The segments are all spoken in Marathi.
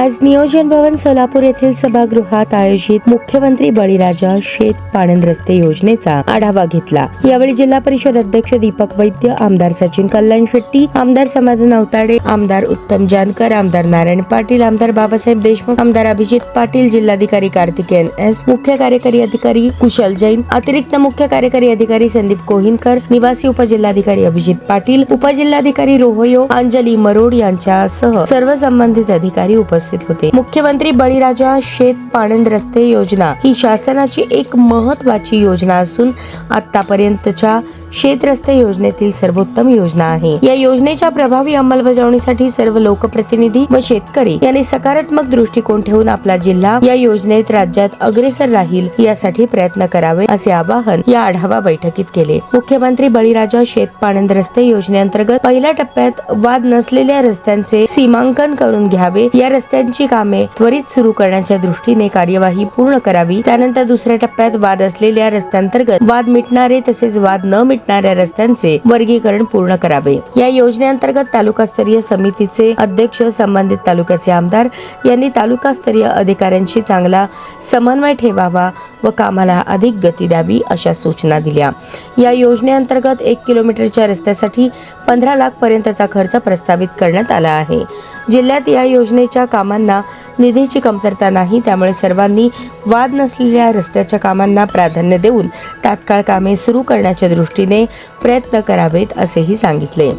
आज नियोजन भवन सोलापूर येथील सभागृहात आयोजित मुख्यमंत्री बळीराजा शेत पाणंद रस्ते योजनेचा आढावा घेतला। यावेळी जिल्हा परिषद अध्यक्ष दीपक वैद्य, आमदार सचिन कल्याण शेट्टी, आमदार समाधान अवताडे, आमदार उत्तम जानकर, आमदार नारायण पाटील, आमदार बाबासाहेब देशमुख, आमदार अभिजित पाटील, जिल्हाधिकारी कार्तिकेयन एस, मुख्य कार्यकारी अधिकारी कुशल जैन, अतिरिक्त मुख्य कार्यकारी अधिकारी संदीप कोहिनकर, निवासी उपजिल्हाधिकारी अभिजित पाटील, उपजिल्हाधिकारी रोहयो अंजली मरोड यांच्यासह सर्व संबंधित अधिकारी उपस्थित होते। मुख्यमंत्री बळीराजा शेत पाणंद रस्ते योजना ही शासनाची एक महत्त्वाची योजना असून आतापर्यंतच्या शेत रस्ते योजनेतील सर्वोत्तम योजना आहे। या योजनेच्या प्रभावी अंमलबजावणीसाठी सर्व लोकप्रतिनिधी व शेतकरी यांनी सकारात्मक दृष्टिकोन ठेवून आपला जिल्हा या योजनेत राज्यात अग्रेसर राहील यासाठी प्रयत्न करावे असे आवाहन या आढावा बैठकीत केले। मुख्यमंत्री बळीराजा शेत पाणंद रस्ते योजनेअंतर्गत पहिल्या टप्प्यात वाद नसलेल्या रस्त्यांचे सीमांकन करून घ्यावे, या रस्त्यांची कामे त्वरित सुरू करण्याच्या दृष्टीने कार्यवाही पूर्ण करावी। त्यानंतर दुसऱ्या टप्प्यात वाद असलेल्या रस्त्यांतर्गत वाद मिटणारे तसेच वाद न मिटणाऱ्या रस्त्यांचे वर्गीकरण पूर्ण करावे। या योजनेअंतर्गत तालुकास्तरीय समितीचे अध्यक्ष, संबंधित तालुक्याचे आमदार यांनी तालुकास्तरीय अधिकाऱ्यांशी चांगला समन्वय ठेवावा व कामाला अधिक गती द्यावी अशा सूचना दिल्या। या योजनेअंतर्गत 1 किलोमीटरच्या रस्त्यासाठी 15 लाख पर्यंतचा खर्च प्रस्तावित करण्यात आला आहे। जिल्ह्यात या योजनेच्या कामांना निधीची कमतरता नाही, त्यामुळे सर्वांनी वाद नसलेल्या रस्त्याच्या कामांना प्राधान्य देऊन तात्काळ कामे सुरू करण्याच्या दृष्टीने प्रयत्न करावेत असेही सांगितले।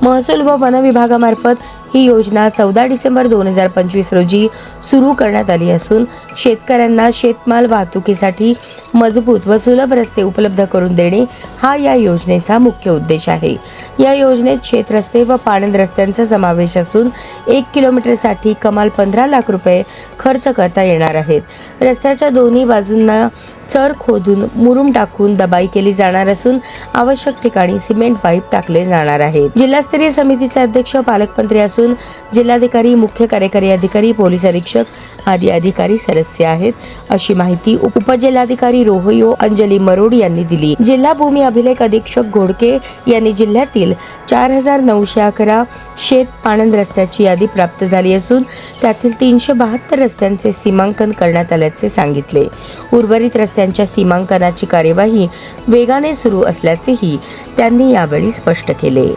महसूल व वन विभागामार्फत ही योजना 14 डिसेंबर 2025 रोजी सुरू करण्यात आली असून शेतकऱ्यांना शेतमाल वाहतुकीसाठी मजबूत व सुलभ रस्ते उपलब्ध करून देणे हा या योजनेचा मुख्य उद्देश आहे। या योजनेत शेत रस्ते व पाणंद रस्त्यांचा समावेश असून 1 किलोमीटरसाठी कमाल 15 लाख रुपये खर्च करता येणार आहेत। रस्त्याच्या दोन्ही बाजूंना चर खोदून मुरुम टाकून दबाई केली जाणार असून आवश्यक ठिकाणी सिमेंट पाईप टाकले जाणार आहेत। जिल्हास्तरीय समितीचे अध्यक्ष पालकमंत्री असून जिल्हाधिकारी, मुख्य कार्यकारी अधिकारी, पोलीस अधीक्षक आदी अधिकारी सदस्य आहेत अशी माहिती उपजिल्हाधिकारी रोहयो अंजली मरोड यांनी दिली। जिल्हा भूमी अभिलेख अधीक्षक घोडके यांनी जिल्ह्यातील 4911 शेत पाणंद रस्त्याची यादी प्राप्त झाली असून त्यातील 372 रस्त्यांचे सीमांकन करण्यात आल्याचे सांगितले। उर्वरित रस्त्यांच्या सीमांकनाची कार्यवाही वेगाने सुरू असल्याचेही त्यांनी यावेळी स्पष्ट केले।